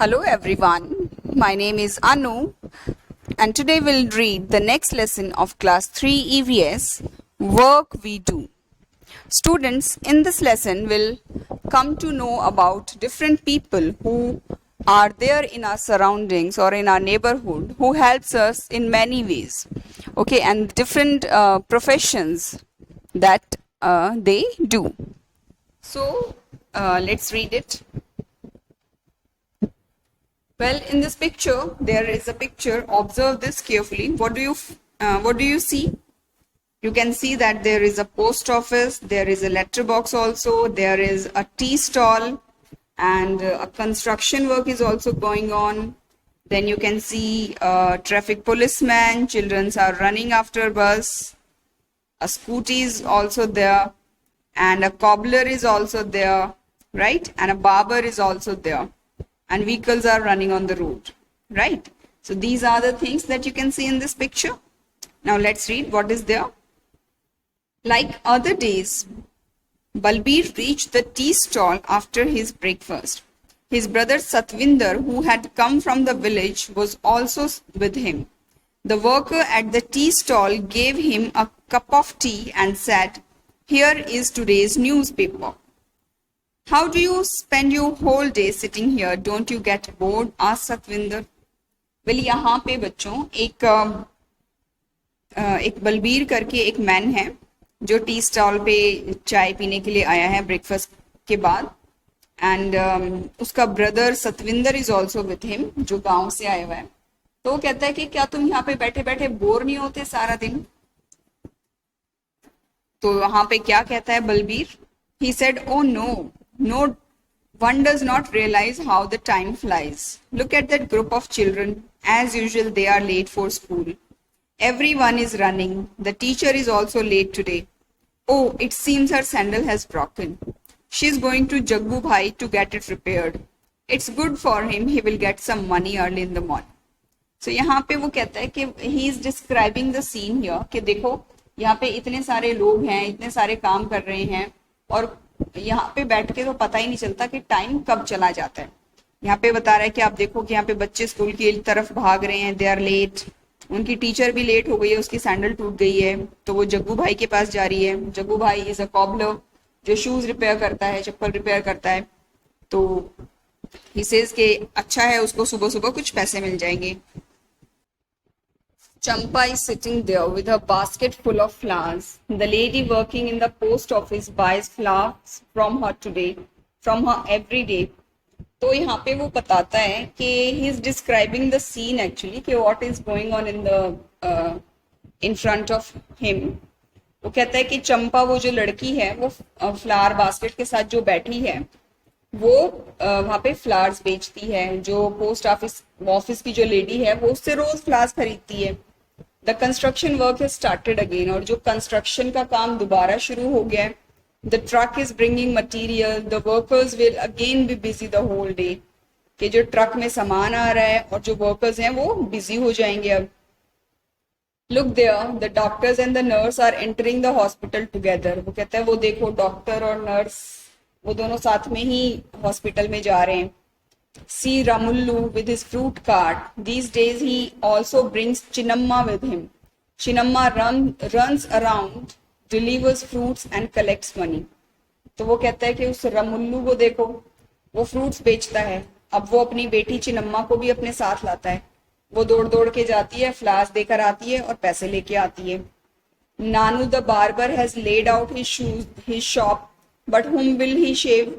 Hello everyone, my name is Anu and today we'll read the next lesson of class 3 EVS, Work We Do. Students, in this lesson will come to know about different people who are there in our surroundings or in our neighborhood who helps us in many ways. Okay, and different professions that they do. So, let's read it. Well, in this picture, there is a picture. Observe this carefully. What do you see? You can see that there is a post office, there is a letterbox also, there is a tea stall, and a construction work is also going on. Then you can see a traffic policeman, children are running after bus, a scooty is also there, and a cobbler is also there, right? And a barber is also there. And vehicles are running on the road, right? So these are the things that you can see in this picture. Now let's read what is there. Like other days, Balbir reached the tea stall after his breakfast. His brother Satvinder, who had come from the village, was also with him. The worker at the tea stall gave him a cup of tea and said, "Here is today's newspaper." "How do you spend your whole day sitting here? Don't you get bored?" asked Satvinder. Well, यहाँ पे बच्चों एक बलबीर करके एक man है जो tea stall पे चाय पीने के लिए आया है ब्रेकफास्ट के बाद. एंड उसका brother Satvinder is also with him जो गांव से आया हुआ है. तो वो कहता है कि क्या तुम यहाँ पे बैठे बैठे बोर नहीं होते सारा दिन? तो वहां पे क्या कहता है Balbir? He said, "Oh no, one does not realize how the time flies. Look at that group of children. As usual, they are late for school. Everyone is running. The teacher is also late today. Oh, it seems her sandal has broken. She's going to Jaggu Bhai to get it repaired. It's good for him. He will get some money early in the morning." So यहाँ पे वो कहता है कि he is describing the scene here कि देखो यहाँ पे इतने सारे लोग हैं, इतने सारे काम कर रहे हैं और यहाँ पे बैठ के तो पता ही नहीं चलता कि टाइम कब चला जाता है. यहाँ पे बता रहा है कि आप देखो कि यहाँ पे बच्चे स्कूल की तरफ भाग रहे हैं. They are late. उनकी टीचर भी लेट हो गई है, उसकी सैंडल टूट गई है तो वो जग्गू भाई के पास जा रही है. जग्गू भाई इज अ कॉबलर जो शूज रिपेयर करता है, चप्पल रिपेयर करता है. तो ही सेज कि अच्छा है, उसको सुबह सुबह कुछ पैसे मिल जाएंगे. Champa is sitting there with her basket full of flowers. The lady working in the post office buys flowers from her every day. तो यहाँ पे वो बताता है कि he is describing the scene actually कि what is going on in front of him. वो कहता है कि चंपा वो जो लड़की है वो फ्लावर बास्केट के साथ जो बैठी है वो वहाँ पे फ्लावर्स बेचती है. जो पोस्ट ऑफिस की जो लेडी है वो उससे रोज फ्लावर्स खरीदती है. The construction work has started again. और जो कंस्ट्रक्शन का काम दोबारा शुरू हो गया है. The truck is bringing material. The workers will again be busy the whole day. कि जो ट्रक में सामान आ रहा है और जो वर्कर्स हैं वो बिजी हो जाएंगे अब. Look there, the doctors and the nurse are entering the hospital together. वो कहता है वो देखो डॉक्टर और नर्स वो दोनों साथ में ही हॉस्पिटल में जा रहे हैं. See Ramullu with his fruit cart. These days he also brings Chinnamma with him. Chinnamma runs around, delivers fruits and collects money. तो वो कहता है कि उस रमुल्लू को देखो वो फ्रूट्स बेचता है. अब वो अपनी बेटी चिन्नम्मा को भी अपने साथ लाता है. वो दौड़ दौड़ के जाती है, फ्लावर्स देकर आती है और पैसे लेके आती है. Nanu the barber has laid out his shop, but whom will he shave?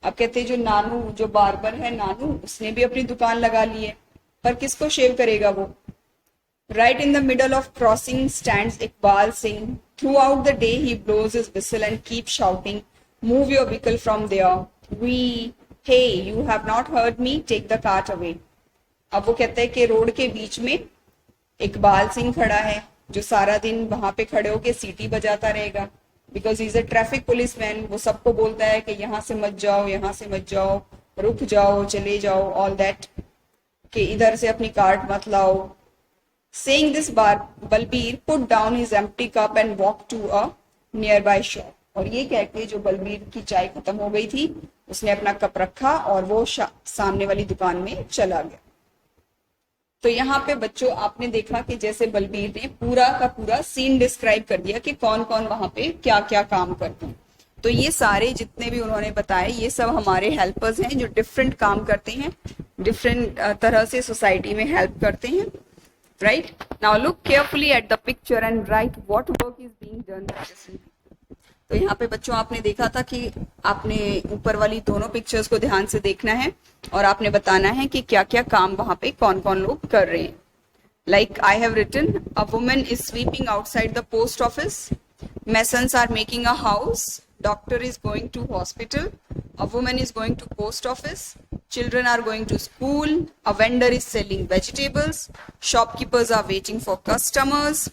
अब कहते जो नानू जो बार्बर है नानू उसने भी अपनी दुकान लगा ली है पर किसको शेव करेगा वो. Right in the middle of crossing stands Iqbal Singh. Throughout the day he blows his whistle and keep shouting, move your vehicle from there. We hey you have not heard me, take the cart away. अब वो कहता है कि road के बीच में इकबाल सिंह खड़ा है जो सारा दिन वहां पे खड़े होके सीटी बजाता रहेगा. Because is a traffic policeman. वो सबको बोलता है कि यहाँ से मत जाओ, यहाँ से मत जाओ, रुक जाओ, चले जाओ, ऑल दैट, कि इधर से अपनी कार्ट मत लाओ. Saying this Balbir put down his empty cup and walked to a nearby shop. और ये कह के जो बलबीर की चाय खत्म हो गई थी, उसने अपना कप रखा और वो सामने वाली दुकान में चला गया। तो यहाँ पे बच्चों आपने देखा कि जैसे बलबीर ने पूरा का पूरा सीन डिस्क्राइब कर दिया कि कौन कौन वहां पे क्या क्या काम करते हैं। तो ये सारे जितने भी उन्होंने बताए ये सब हमारे हेल्पर्स हैं जो डिफरेंट काम करते हैं, डिफरेंट तरह से सोसाइटी में हेल्प करते हैं। Right, now look carefully at the picture and right what work is being done by this people. तो यहाँ पे बच्चों आपने देखा था कि आपने ऊपर वाली दोनों पिक्चर्स को ध्यान से देखना है और आपने बताना है कि क्या क्या काम वहां पे कौन कौन लोग कर रहे हैं। Like I have written a woman is sweeping outside the post office, masons are making a house, doctor is going to hospital, a woman is going to post office, children are going to school, a vendor is selling vegetables, shopkeepers are waiting for customers,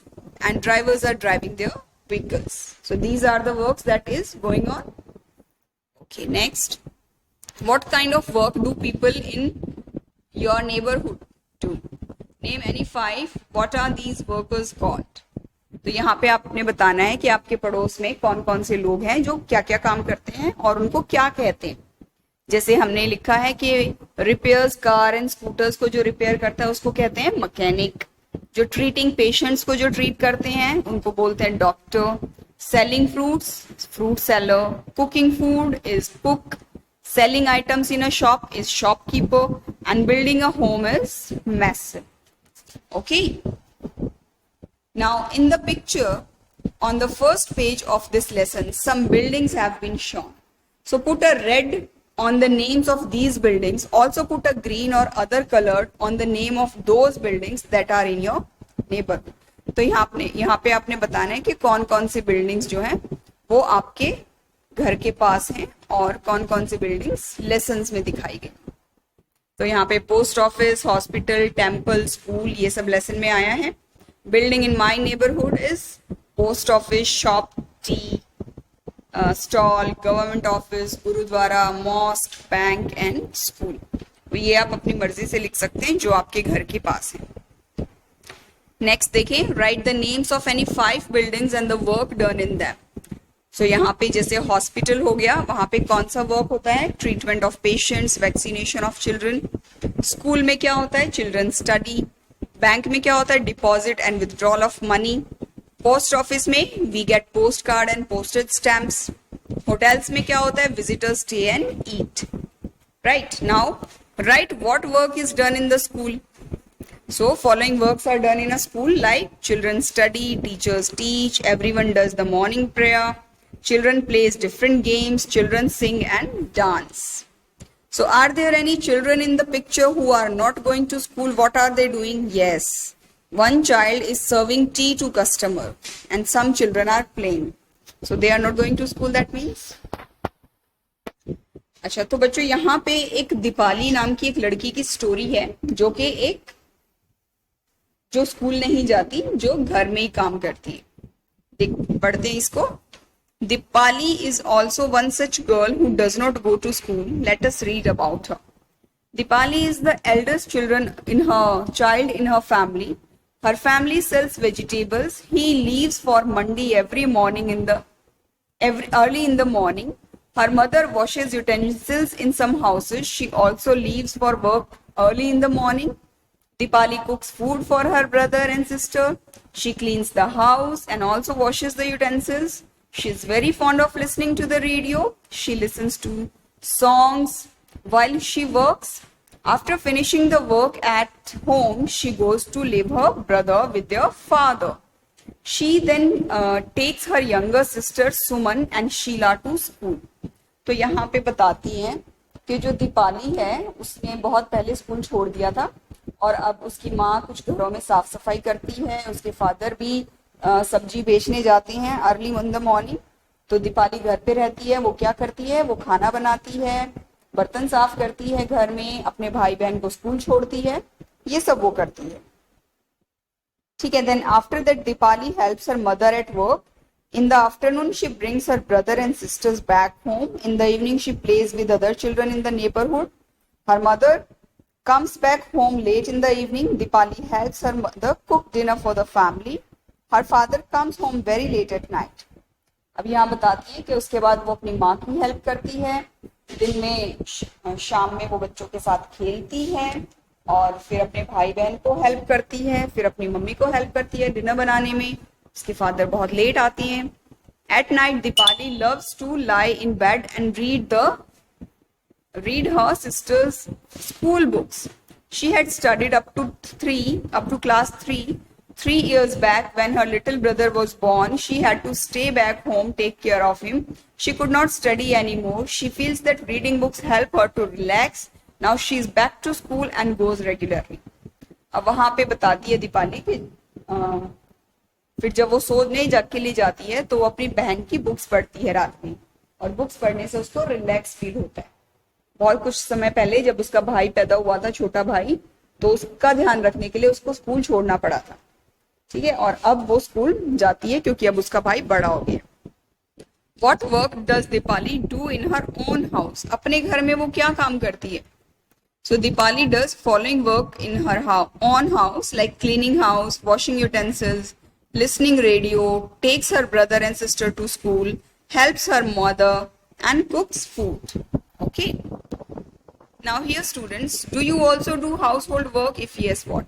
and drivers are driving their vehicles. So these are the works that is going on. Okay, next, what kind of work do people in your neighborhood do? Name any 5. What are these workers called? तो यहाँ पे आपने बताना है कि आपके पड़ोस में कौन कौन से लोग हैं जो क्या क्या काम करते हैं और उनको क्या कहते हैं। जैसे हमने लिखा है कि रिपेयर्स कार एंड स्कूटर्स को जो रिपेयर करता है उसको कहते हैं मैकेनिक, जो ट्रीटिंग पेशेंट्स को जो ट्रीट करते हैं उनको बोलते हैं doctor, selling fruits fruit seller, cooking food is cook, selling items in a shop is shopkeeper, and building a home is mason. Okay, now in the picture on the first page of this lesson some buildings have been shown. So put a red on the names of these buildings, also put a green or other color on the name of those buildings that are in your neighborhood. तो यहाँ पे आपने बताना है कि कौन कौन सी buildings जो हैं वो आपके घर के पास हैं और कौन कौन सी बिल्डिंग्स लेसन्स में दिखाई गई। तो यहाँ पे post office, hospital, temple, school ये सब लेसन में आया है। Building in my neighborhood is post office, shop, tea stall, government office, gurudwara, mosque, bank and school. तो ये आप अपनी मर्जी से लिख सकते हैं जो आपके घर के पास है। नेक्स्ट देखें, write the names of any 5 buildings and the work done in them. So यहाँ पे जैसे हॉस्पिटल हो गया, वहां पे कौन सा वर्क होता है? Treatment of patients, vaccination of children. School में क्या होता है? Children study. बैंक में क्या होता है? Deposit and withdrawal of money. Post office में we get post card and postage stamps. Hotels में क्या होता है? Visitors stay and eat. Right, now right what work is done in the school. So following works are done in a school like children study, teachers teach, everyone does the morning prayer, children plays different games, children sing and dance. So are there any children in the picture who are not going to school? What are they doing? Yes. One child is serving tea to customer and some children are playing. So they are not going to school, that means. अच्छा, तो बच्चों यहाँ पे एक दीपाली नाम की एक लड़की की स्टोरी है जो कि एक जो स्कूल नहीं जाती, जो घर में ही काम करती है। पढ़ते हैं इसको। Dipali is also one such girl who does not go to school. Let us read about her. Dipali is the eldest child in her family. Her family sells vegetables. He leaves for Mandi every morning early in the morning. Her mother washes utensils in some houses. She also leaves for work early in the morning. Dipali cooks food for her brother and sister. She cleans the house and also washes the utensils. She is very fond of listening to the radio. She listens to songs while she works. After finishing the work at home, she goes to leave her brother with their father. She then takes her younger sister Suman and Sheila to school. तो यहाँ पे बताती हैं कि जो दीपाली है उसने बहुत पहले स्कूल छोड़ दिया था और अब उसकी माँ कुछ घरों में साफ सफाई करती है, उसके फादर भी सब्जी बेचने जाते हैं अर्ली इन द मॉर्निंग। तो दीपाली घर पे रहती है। वो क्या करती है? वो खाना बनाती है, बर्तन साफ करती है घर में, अपने भाई बहन को स्कूल छोड़ती है, ये सब वो करती है। ठीक है, then after that Deepali helps her mother at work. In the afternoon, she brings her brother and sisters back home. In the evening, she plays with other children in the neighborhood. Her mother comes back home late in the evening. Dipali helps her mother cook dinner for the family. Her father comes home very late at night. अब यहाँ बताती है कि उसके बाद वो अपनी माँ की हेल्प करती है, दिन में शाम में वो बच्चों के साथ खेलती है, और फिर अपने भाई बहन को हेल्प करती है, फिर अपनी मम्मी को हेल्प करती है डिनर बनाने में। उसके फादर बहुत लेट आती हैं। At night Deepali loves to lie in bed and read her sister's school books. She had studied up to class 3. 3 years back, when her little brother was born, she had to stay back home, take care of him. She could not study anymore. She feels that reading books help her to relax. Now she is back to school and goes regularly. अब वहां पे बताती है दीपाली कि फिर जब वो सोने जग के लिए जाती है तो वो अपनी बहन की बुक्स पढ़ती है रात में, और बुक्स पढ़ने से उसको रिलैक्स फील होता है। बहुत कुछ समय पहले जब उसका भाई पैदा हुआ था, छोटा भाई, तो उसका ध्यान रखने के लिए उसको स्कूल छोड़ना पड़ा था, ठीक है, और अब वो स्कूल जाती है क्योंकि अब उसका भाई बड़ा हो गया। What work does Deepali do in her own house? अपने घर में वो क्या काम करती है? So Deepali does following work in her own house, like cleaning house, washing utensils, listening radio, takes her brother and sister to school, helps her mother, and cooks food. Okay. Now here students, do you also do household work? If yes, what?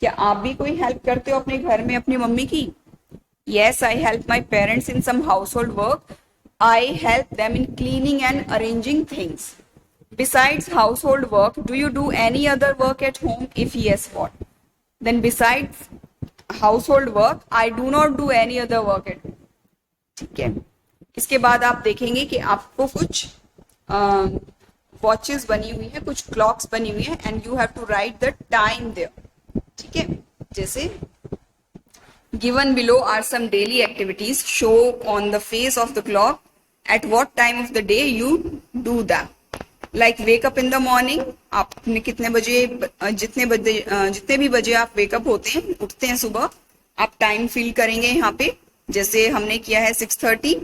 क्या आप भी कोई help करते हो अपने घर में अपनी मम्मी की? Yes, I help my parents in some household work. I help them in cleaning and arranging things. Besides household work, do you do any other work at home? If yes, what? Then besides household work I do not do any other work at home. ठीक है, इसके बाद आप देखेंगे कि आपको कुछ watches बनी हुई है, कुछ क्लॉक्स बनी हुई है, and you have to write the time there. ठीक है, जैसे given below are some daily activities, show on the face of the clock at what time of the day you do that. Like wake up in the morning, आपने कितने बजे, जितने भी बजे आप वेकअप होते हैं, उठते हैं सुबह, आप टाइम फिल करेंगे यहाँ पे। जैसे हमने किया है 6:30,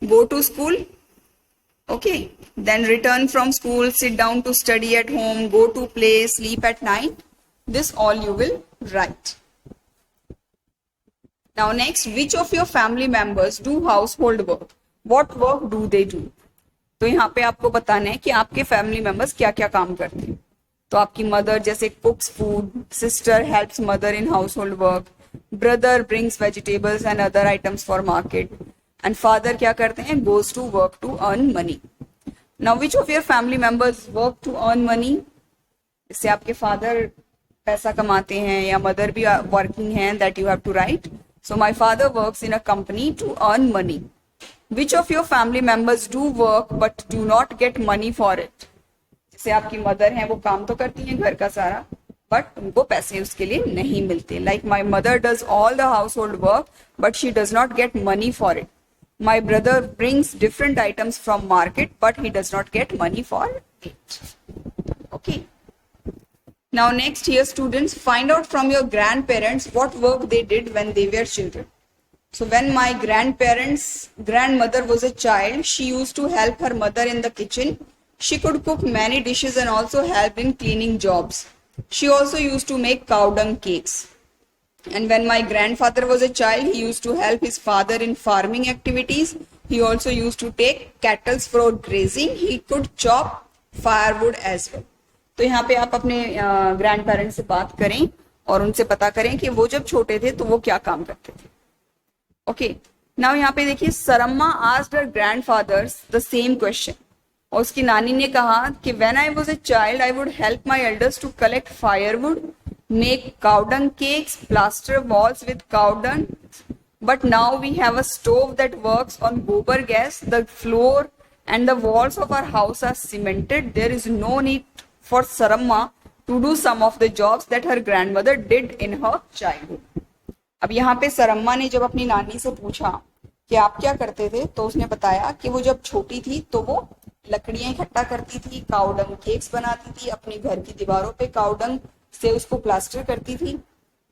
go to school, okay, then return from school, sit down to study at home, go to play, sleep at night, this all you will write. Now next, which of your family members do household work? What work do they do? तो यहाँ पे आपको बताना है कि आपके family members क्या क्या काम करते हैं। तो आपकी मदर जैसे cooks food, sister helps mother in household work, brother brings vegetables and other items for market, and father क्या करते हैं? Goes to work to earn money. Now which of your family members work to earn money? इससे आपके father पैसा कमाते हैं या mother भी वर्किंग है, that you have to write. So my father works in a company to earn money. Which of your family members do work but do not get money for it? जैसे आपकी mother हैं, वो काम तो करती हैं घर का सारा, बट उनको पैसे उसके लिए नहीं मिलते। Like my mother does all the household work, but she does not get money for it. My brother brings different items from market, but he does not get money for it. Okay. Now next here students, find out from your grandparents what work they did when they were children. So when my grandmother was a child, she used to help her mother in the kitchen. She could cook many dishes and also help in cleaning jobs. She also used to make cow dung cakes. And when my grandfather was a child, he used to help his father in farming activities. He also used to take cattle for grazing. He could chop firewood as well. तो यहाँ पे आप अपने grand parents से बात करें और उनसे पता करें कि वो जब छोटे थे तो वो क्या काम करते थे। ओके, नाउ यहाँ पे देखिए, Saramma asked her grandfathers the same question, और उसकी नानी ने कहा कि when I was a child I would help my elders to collect firewood, make cow dung cakes, plaster walls with cow dung, but now we have a stove that works on gobar gas, the floor and the walls of our house are cemented. There is no need for Saramma to do some of the jobs that her grandmother did in her childhood. अब यहाँ पे सरम्मा ने जब अपनी नानी से पूछा कि आप क्या करते थे, तो उसने बताया कि वो जब छोटी थी तो वो लकड़ियां इकट्ठा करती थी, काउडंग केक्स बनाती थी, अपने घर की दीवारों पे काउडंग से उसको प्लास्टर करती थी।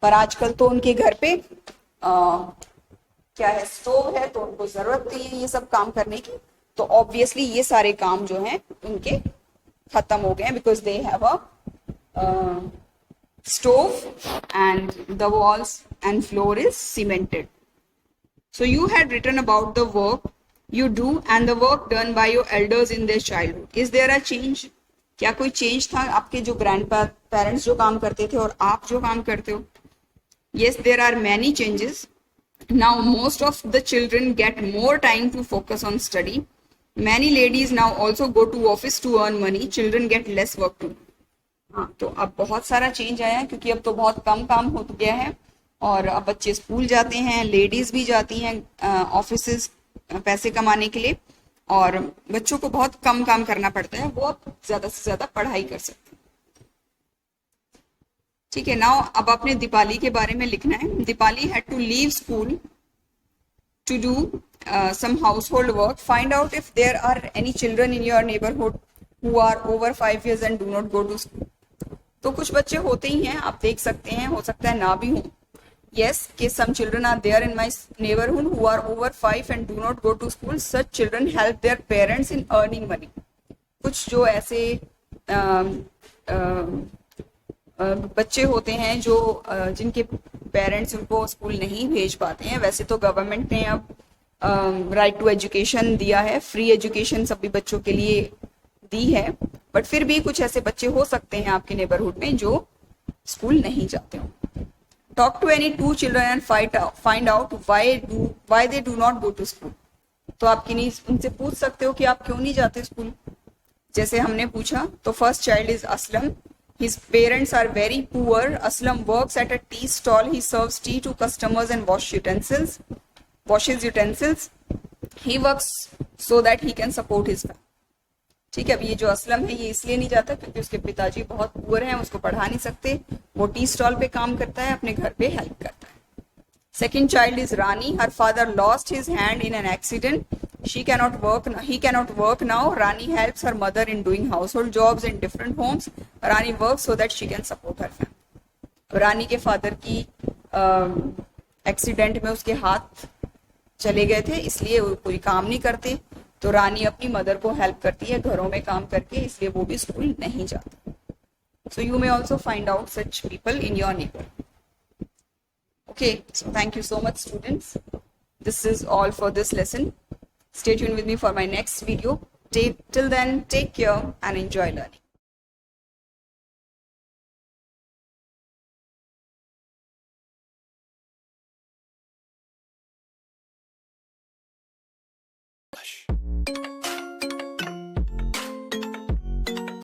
पर आजकल तो उनके घर पे क्या है, स्टोव है, तो उनको जरूरत नहीं है ये सब काम करने की। तो ऑब्वियसली ये सारे काम जो हैं उनके खत्म हो गए, because they have a stove and the walls and floor is cemented. So you had written about the work you do and the work done by your elders in their childhood. Is there a change? क्या कोई change था आपके जो grand parents जो काम करते थे और आप जो काम करते हो? Yes, there are many changes. Now most of the children get more time to focus on study. Many ladies now also go to office to earn money. Children get less work to do. हाँ, तो अब बहुत सारा change आया है क्योंकि अब तो बहुत कम काम हो गया है और अब बच्चे स्कूल जाते हैं, लेडीज भी जाती हैं ऑफिसेज पैसे कमाने के लिए और बच्चों को बहुत कम काम करना पड़ता है, वो अब ज्यादा से ज्यादा पढ़ाई कर सकते हैं। ठीक है, नाउ अब आपने दीपाली के बारे में लिखना है। Deepali had to leave school to do some household work. Find out if there are any children in your neighborhood who are over 5 years and do not go to school. तो कुछ बच्चे होते ही हैं, आप देख सकते हैं, हो सकता है ना भी हो। Yes, कि some children are there in my neighborhood who are over 5 and do not go to school. Such children help their parents in earning money. कुछ जो ऐसे बच्चे होते हैं जो जिनके पेरेंट्स उनको स्कूल नहीं भेज पाते हैं। वैसे तो गवर्नमेंट ने अब राइट टू एजुकेशन दिया है, फ्री एजुकेशन सभी बच्चों के लिए दी है, बट फिर भी कुछ ऐसे बच्चे हो सकते हैं आपके नेबरहुड में जो स्कूल नहीं जाते हो। Talk to any 2 children and find out why they do not go to school. तो आप किन्हीं उनसे पूछ सकते हो कि आप क्यों नहीं जाते स्कूल। जैसे हमने पूछा तो first child is Aslam. His parents are very poor. Aslam works at a tea stall. He serves tea to customers and washes utensils. He works so that he can support his family. ठीक है, अब ये जो असलम है ये इसलिए नहीं जाता क्योंकि उसके पिताजी बहुत पुअर हैं, उसको पढ़ा नहीं सकते। वो टी स्टॉल पे काम करता है, अपने घर पे हेल्प करता है। Second child is Rani. Her father lost his hand in an accident. He cannot work now. Rani helps her mother in doing household jobs in different homes. Rani works so that she can support her family. रानी के father की accident में उसके हाथ चले गए थे, इसलिए वो कोई काम नहीं करते, तो रानी अपनी मदर को हेल्प करती है घरों में काम करके, इसलिए वो भी स्कूल नहीं जाते। So you may also find out such people in your neighborhood. Okay, so thank you so much, students. This is all for this lesson. Stay tuned with me for my next video. Till then, take care and enjoy learning.